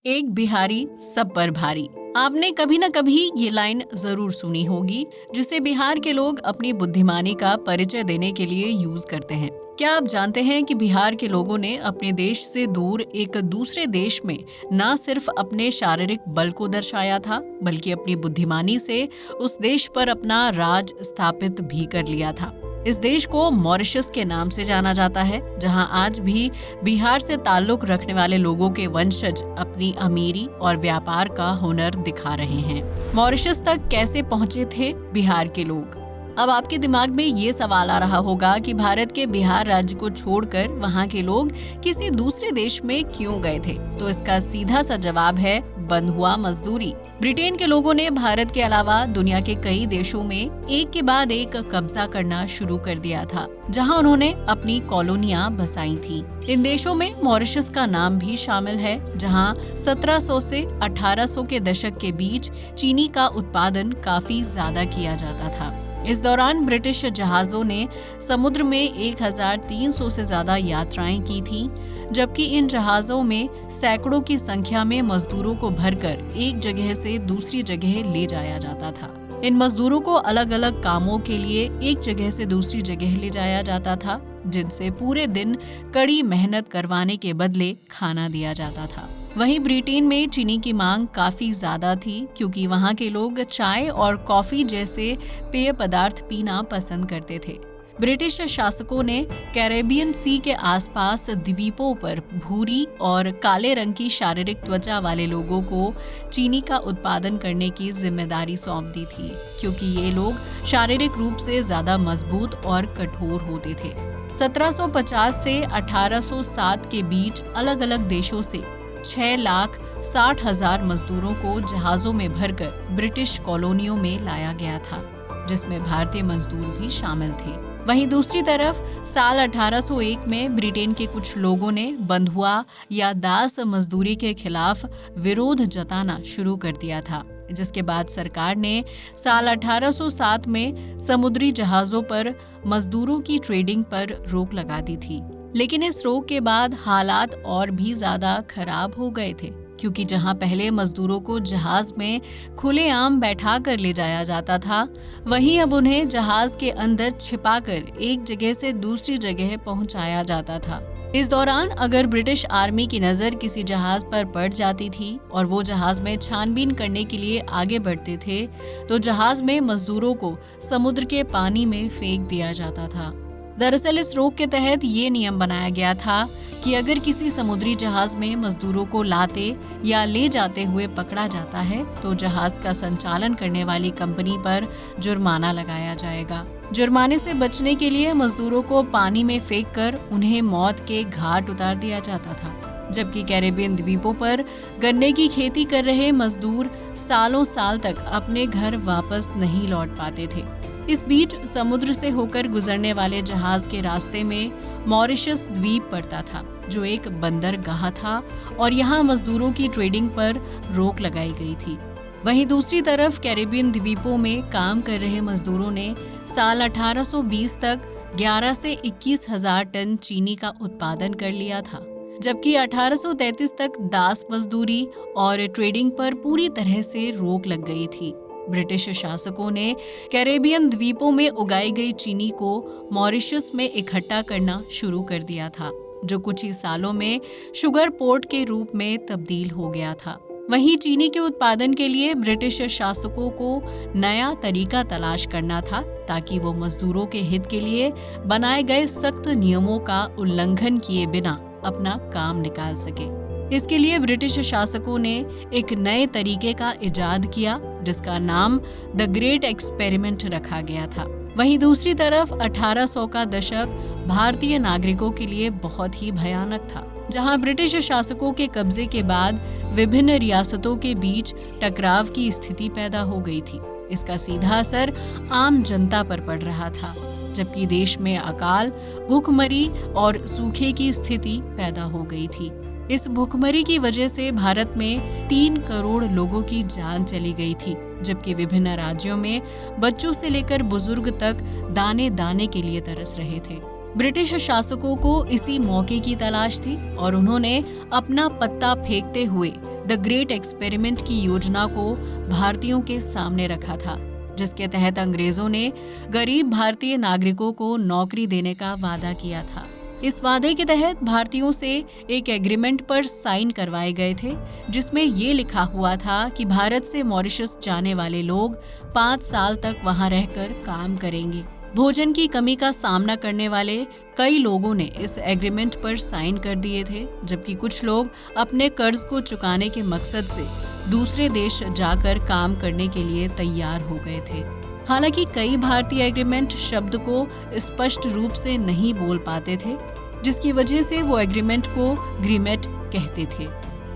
एक बिहारी सब पर भारी। आपने कभी न कभी ये लाइन जरूर सुनी होगी, जिसे बिहार के लोग अपनी बुद्धिमानी का परिचय देने के लिए यूज करते हैं। क्या आप जानते हैं कि बिहार के लोगों ने अपने देश से दूर एक दूसरे देश में न सिर्फ अपने शारीरिक बल को दर्शाया था, बल्कि अपनी बुद्धिमानी से उस देश पर अपना राज स्थापित भी कर लिया था। इस देश को मॉरिशस के नाम से जाना जाता है, जहां आज भी बिहार से ताल्लुक रखने वाले लोगों के वंशज अपनी अमीरी और व्यापार का हुनर दिखा रहे हैं। मॉरिशस तक कैसे पहुंचे थे बिहार के लोग? अब आपके दिमाग में ये सवाल आ रहा होगा कि भारत के बिहार राज्य को छोड़कर वहां के लोग किसी दूसरे देश में क्यों गए थे? तो इसका सीधा सा जवाब है बंधुआ मजदूरी। ब्रिटेन के लोगों ने भारत के अलावा दुनिया के कई देशों में एक के बाद एक कब्जा करना शुरू कर दिया था, जहां उन्होंने अपनी कॉलोनियां बसाई थी। इन देशों में मॉरिशस का नाम भी शामिल है, जहां 1700 से 1800 के दशक के बीच चीनी का उत्पादन काफी ज्यादा किया जाता था। इस दौरान ब्रिटिश जहाजों ने समुद्र में 1300 से ज्यादा यात्राएं की थीं, जबकि इन जहाजों में सैकड़ों की संख्या में मजदूरों को भरकर एक जगह से दूसरी जगह ले जाया जाता था। इन मजदूरों को अलग अलग कामों के लिए एक जगह से दूसरी जगह ले जाया जाता था, जिनसे पूरे दिन कड़ी मेहनत करवाने के बदले खाना दिया जाता था। वहीं ब्रिटेन में चीनी की मांग काफी ज्यादा थी, क्योंकि वहां के लोग चाय और कॉफी जैसे पेय पदार्थ पीना पसंद करते थे। ब्रिटिश शासकों ने कैरेबियन सी के आसपास द्वीपों पर भूरी और काले रंग की शारीरिक त्वचा वाले लोगों को चीनी का उत्पादन करने की जिम्मेदारी सौंप दी थी, क्योंकि ये लोग शारीरिक रूप से ज्यादा मजबूत और कठोर होते थे। 1750 से 1807 के बीच अलग अलग देशों से 6,60,000 मजदूरों को जहाजों में भरकर ब्रिटिश कॉलोनियों में लाया गया था, जिसमें भारतीय मजदूर भी शामिल थे। वहीं दूसरी तरफ साल 1801 में ब्रिटेन के कुछ लोगों ने बंधुआ या दास मजदूरी के खिलाफ विरोध जताना शुरू कर दिया था, जिसके बाद सरकार ने साल 1807 में समुद्री जहाजों पर मजदूरों की ट्रेडिंग पर रोक लगा दी थी। लेकिन इस रोक के बाद हालात और भी ज्यादा खराब हो गए थे, क्योंकि जहां पहले मजदूरों को जहाज में खुलेआम बैठा कर ले जाया जाता था, वहीं अब उन्हें जहाज के अंदर छिपाकर एक जगह से दूसरी जगह पहुंचाया जाता था। इस दौरान अगर ब्रिटिश आर्मी की नजर किसी जहाज पर पड़ जाती थी और वो जहाज में छानबीन करने के लिए आगे बढ़ते थे, तो जहाज में मजदूरों को समुद्र के पानी में फेंक दिया जाता था। दरअसल इस रोक के तहत ये नियम बनाया गया था कि अगर किसी समुद्री जहाज में मजदूरों को लाते या ले जाते हुए पकड़ा जाता है, तो जहाज का संचालन करने वाली कंपनी पर जुर्माना लगाया जाएगा। जुर्माने से बचने के लिए मजदूरों को पानी में फेंककर उन्हें मौत के घाट उतार दिया जाता था। जबकि कैरेबियन द्वीपों पर गन्ने की खेती कर रहे मजदूर सालों साल तक अपने घर वापस नहीं लौट पाते थे। इस बीच समुद्र से होकर गुजरने वाले जहाज के रास्ते में मॉरिशस द्वीप पड़ता था, जो एक बंदरगाह था, और यहाँ मजदूरों की ट्रेडिंग पर रोक लगाई गई थी। वहीं दूसरी तरफ कैरेबियन द्वीपों में काम कर रहे मजदूरों ने साल 1820 तक 11 से 21,000 टन चीनी का उत्पादन कर लिया था, जबकि 1833 तक दास मजदूरी और ट्रेडिंग पर पूरी तरह से रोक लग गई थी। ब्रिटिश शासकों ने कैरेबियन द्वीपों में उगाई गई चीनी को मॉरिशस में इकट्ठा करना शुरू कर दिया था, जो कुछ ही सालों में शुगर पोर्ट के रूप में तब्दील हो गया था। वहीं चीनी के उत्पादन के लिए ब्रिटिश शासकों को नया तरीका तलाश करना था, ताकि वो मजदूरों के हित के लिए बनाए गए सख्त नियमों का उल्लंघन किए बिना अपना काम निकाल सके। इसके लिए ब्रिटिश शासकों ने एक नए तरीके का इजाद किया, जिसका नाम द ग्रेट एक्सपेरिमेंट रखा गया था। वहीं दूसरी तरफ 1800 का दशक भारतीय नागरिकों के लिए बहुत ही भयानक था, जहां ब्रिटिश शासकों के कब्जे के बाद विभिन्न रियासतों के बीच टकराव की स्थिति पैदा हो गई थी। इसका सीधा असर आम जनता पर पड़ रहा था, जबकि देश में अकाल, भूखमरी और सूखे की स्थिति पैदा हो गई थी। इस भूखमरी की वजह से भारत में 3 करोड़ लोगों की जान चली गई थी, जबकि विभिन्न राज्यों में बच्चों से लेकर बुजुर्ग तक दाने दाने के लिए तरस रहे थे। ब्रिटिश शासकों को इसी मौके की तलाश थी और उन्होंने अपना पत्ता फेंकते हुए द ग्रेट एक्सपेरिमेंट की योजना को भारतीयों के सामने रखा था, जिसके तहत अंग्रेजों ने गरीब भारतीय नागरिकों को नौकरी देने का वादा किया था। इस वादे के तहत भारतीयों से एक एग्रीमेंट पर साइन करवाए गए थे, जिसमें ये लिखा हुआ था कि भारत से मॉरिशस जाने वाले लोग 5 साल तक वहां रहकर काम करेंगे। भोजन की कमी का सामना करने वाले कई लोगों ने इस एग्रीमेंट पर साइन कर दिए थे, जबकि कुछ लोग अपने कर्ज को चुकाने के मकसद से दूसरे देश जाकर काम करने के लिए तैयार हो गए थे। हालांकि कई भारतीय एग्रीमेंट शब्द को स्पष्ट रूप से नहीं बोल पाते थे, जिसकी वजह से वो एग्रीमेंट को ग्रीमेट कहते थे।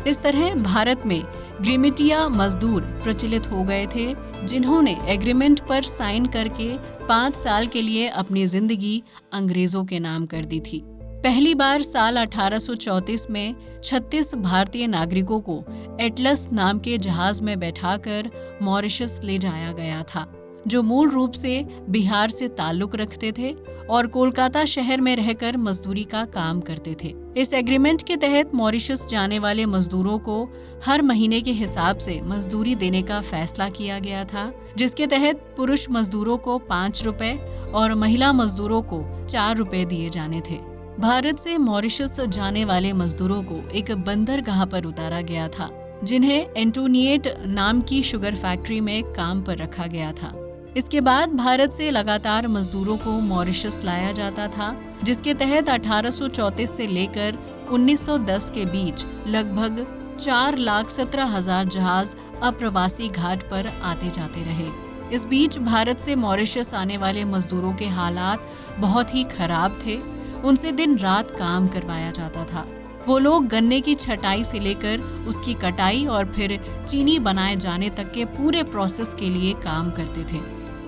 इस तरह भारत में ग्रीमिटिया मजदूर प्रचलित हो गए थे, जिन्होंने एग्रीमेंट पर साइन करके 5 साल के लिए अपनी जिंदगी अंग्रेजों के नाम कर दी थी। पहली बार साल 1834 में 36 भारतीय नागरिकों को एटलस नाम के जहाज में बैठाकर मॉरिशस ले जाया गया था, जो मूल रूप से बिहार से ताल्लुक रखते थे और कोलकाता शहर में रहकर मजदूरी का काम करते थे। इस एग्रीमेंट के तहत मॉरिशस जाने वाले मजदूरों को हर महीने के हिसाब से मजदूरी देने का फैसला किया गया था, जिसके तहत पुरुष मजदूरों को 5 रुपए और महिला मजदूरों को 4 रुपए दिए जाने थे। भारत से मॉरिशस जाने वाले मजदूरों को एक बंदरगाह पर उतारा गया था, जिन्हें एंटोनिएट नाम की शुगर फैक्ट्री में काम पर रखा गया था। इसके बाद भारत से लगातार मजदूरों को मॉरिशस लाया जाता था, जिसके तहत 1834 से लेकर 1910 के बीच लगभग 4,17,000 जहाज अप्रवासी घाट पर आते जाते रहे। इस बीच भारत से मॉरिशस आने वाले मजदूरों के हालात बहुत ही खराब थे। उनसे दिन रात काम करवाया जाता था। वो लोग गन्ने की छटाई से लेकर उसकी कटाई और फिर चीनी बनाए जाने तक के पूरे प्रोसेस के लिए काम करते थे,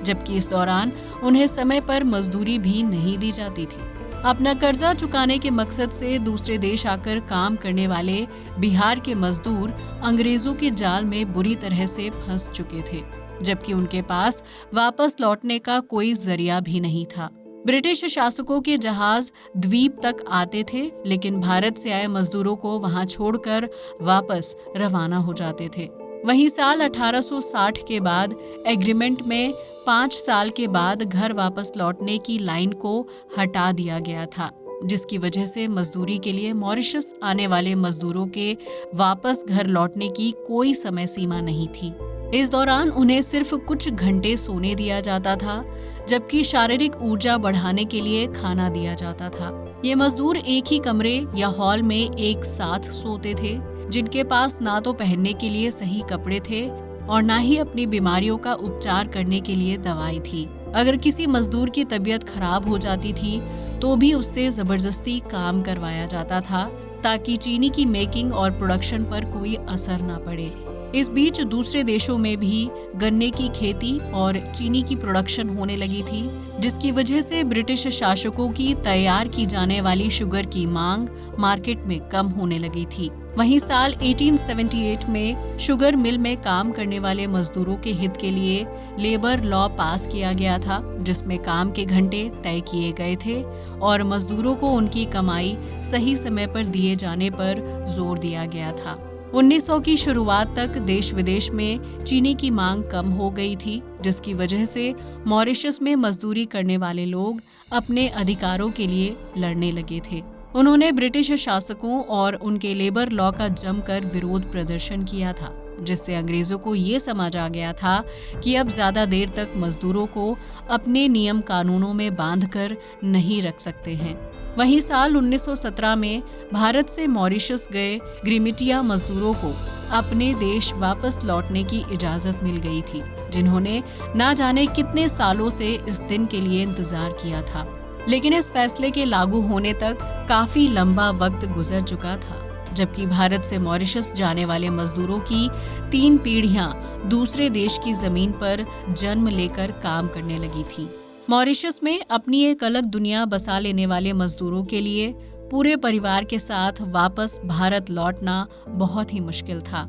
जबकि इस दौरान उन्हें समय पर मजदूरी भी नहीं दी जाती थी। अपना कर्जा चुकाने के मकसद से दूसरे देश आकर काम करने वाले बिहार के मजदूर अंग्रेजों के जाल में बुरी तरह से फंस चुके थे, जबकि उनके पास वापस लौटने का कोई जरिया भी नहीं था। ब्रिटिश शासकों के जहाज द्वीप तक आते थे, लेकिन भारत से आए मजदूरों को वहां छोड़कर वापस रवाना हो जाते थे। वहीं साल 1860 के बाद एग्रीमेंट में 5 साल के बाद घर वापस लौटने की लाइन को हटा दिया गया था, जिसकी वजह से मजदूरी के लिए मॉरिशस आने वाले मजदूरों के वापस घर लौटने की कोई समय सीमा नहीं थी। इस दौरान उन्हें सिर्फ कुछ घंटे सोने दिया जाता था, जबकि शारीरिक ऊर्जा बढ़ाने के लिए खाना दिया जाता था। ये मजदूर एक ही कमरे या हॉल में एक साथ सोते थे, जिनके पास ना तो पहनने के लिए सही कपड़े थे और ना ही अपनी बीमारियों का उपचार करने के लिए दवाई थी। अगर किसी मजदूर की तबीयत खराब हो जाती थी तो भी उससे जबरदस्ती काम करवाया जाता था, ताकि चीनी की मेकिंग और प्रोडक्शन पर कोई असर ना पड़े। इस बीच दूसरे देशों में भी गन्ने की खेती और चीनी की प्रोडक्शन होने लगी थी, जिसकी वजह से ब्रिटिश शासकों की तैयार की जाने वाली शुगर की मांग मार्केट में कम होने लगी थी। वहीं साल 1878 में शुगर मिल में काम करने वाले मजदूरों के हित के लिए लेबर लॉ पास किया गया था, जिसमें काम के घंटे तय किए गए थे और मजदूरों को उनकी कमाई सही समय पर दिए जाने पर जोर दिया गया था। 1900 की शुरुआत तक देश विदेश में चीनी की मांग कम हो गई थी, जिसकी वजह से मॉरिशस में मजदूरी करने वाले लोग अपने अधिकारों के लिए लड़ने लगे थे। उन्होंने ब्रिटिश शासकों और उनके लेबर लॉ का जमकर विरोध प्रदर्शन किया था, जिससे अंग्रेजों को ये समझ आ गया था कि अब ज्यादा देर तक मजदूरों को अपने नियम कानूनों में बांधकर नहीं रख सकते हैं। वहीं साल 1917 में भारत से मॉरिशस गए ग्रीमिटिया मजदूरों को अपने देश वापस लौटने की इजाजत मिल गई थी, जिन्होंने ना जाने कितने सालों से इस दिन के लिए इंतजार किया था। लेकिन इस फैसले के लागू होने तक काफी लंबा वक्त गुजर चुका था, जबकि भारत से मॉरिशस जाने वाले मजदूरों की 3 पीढ़ियां दूसरे देश की जमीन पर जन्म लेकर काम करने लगी थीं। मॉरिशस में अपनी एक अलग दुनिया बसा लेने वाले मजदूरों के लिए पूरे परिवार के साथ वापस भारत लौटना बहुत ही मुश्किल था,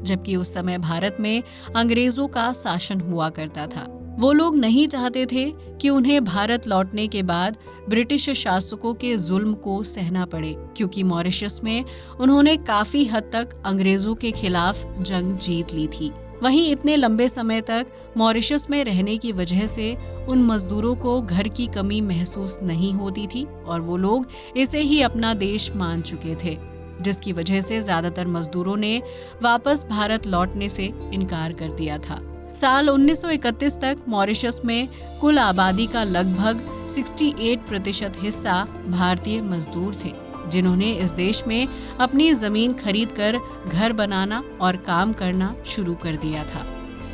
जबकि उस समय भारत में अंग्रेजों का शासन हुआ करता था। वो लोग नहीं चाहते थे कि उन्हें भारत लौटने के बाद ब्रिटिश शासकों के जुल्म को सहना पड़े, क्योंकि मॉरिशस में उन्होंने काफी हद तक अंग्रेजों के खिलाफ जंग जीत ली थी। वहीं इतने लंबे समय तक मॉरिशस में रहने की वजह से उन मजदूरों को घर की कमी महसूस नहीं होती थी और वो लोग इसे ही अपना देश मान चुके थे, जिसकी वजह से ज्यादातर मजदूरों ने वापस भारत लौटने से इनकार कर दिया था। साल 1931 तक मॉरिशस में कुल आबादी का लगभग 68% हिस्सा भारतीय मजदूर थे, जिन्होंने इस देश में अपनी जमीन खरीदकर घर बनाना और काम करना शुरू कर दिया था।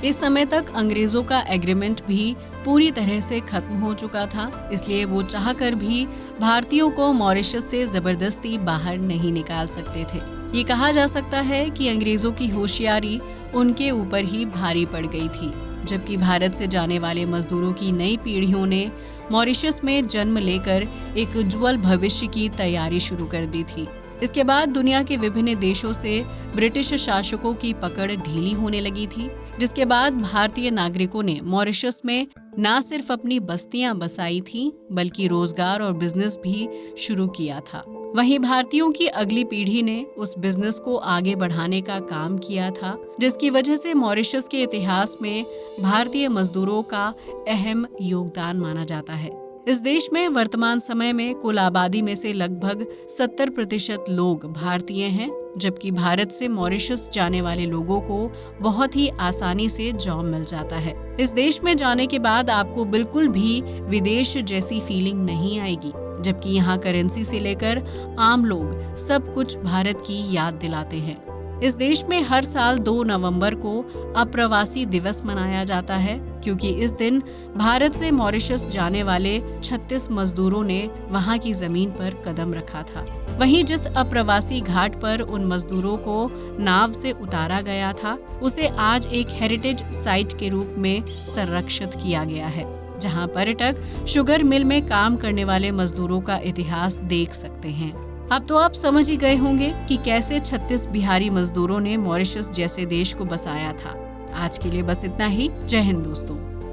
इस समय तक अंग्रेजों का एग्रीमेंट भी पूरी तरह से खत्म हो चुका था, इसलिए वो चाहकर भी भारतीयों को मॉरिशस से जबरदस्ती बाहर नहीं निकाल सकते थे। ये कहा जा सकता है कि अंग्रेजों की होशियारी उनके ऊपर ही भारी पड़ गई थी, जबकि भारत से जाने वाले मजदूरों की नई पीढ़ियों ने मॉरिशस में जन्म लेकर एक उज्जवल भविष्य की तैयारी शुरू कर दी थी। इसके बाद दुनिया के विभिन्न देशों से ब्रिटिश शासकों की पकड़ ढीली होने लगी थी, जिसके बाद भारतीय नागरिकों ने मॉरिशस में न सिर्फ अपनी बस्तियां बसाई थीं, बल्कि रोजगार और बिजनेस भी शुरू किया था। वहीं भारतीयों की अगली पीढ़ी ने उस बिजनेस को आगे बढ़ाने का काम किया था, जिसकी वजह से मॉरिशस के इतिहास में भारतीय मजदूरों का अहम योगदान माना जाता है। इस देश में वर्तमान समय में कुल आबादी में से लगभग 70% लोग भारतीय हैं, जबकि भारत से मॉरिशस जाने वाले लोगों को बहुत ही आसानी से जॉब मिल जाता है। इस देश में जाने के बाद आपको बिल्कुल भी विदेश जैसी फीलिंग नहीं आएगी, जबकि यहाँ करेंसी से लेकर आम लोग सब कुछ भारत की याद दिलाते हैं। इस देश में हर साल 2 नवंबर को अप्रवासी दिवस मनाया जाता है, क्योंकि इस दिन भारत से मॉरिशस जाने वाले 36 मजदूरों ने वहां की जमीन पर कदम रखा था। वहीं जिस अप्रवासी घाट पर उन मजदूरों को नाव से उतारा गया था, उसे आज एक हेरिटेज साइट के रूप में संरक्षित किया गया है, जहां पर्यटक शुगर मिल में काम करने वाले मजदूरों का इतिहास देख सकते हैं। अब तो आप समझ ही गए होंगे कि कैसे 36 बिहारी मजदूरों ने मॉरिशस जैसे देश को बसाया था। आज के लिए बस इतना ही। जय हिंद दोस्तों।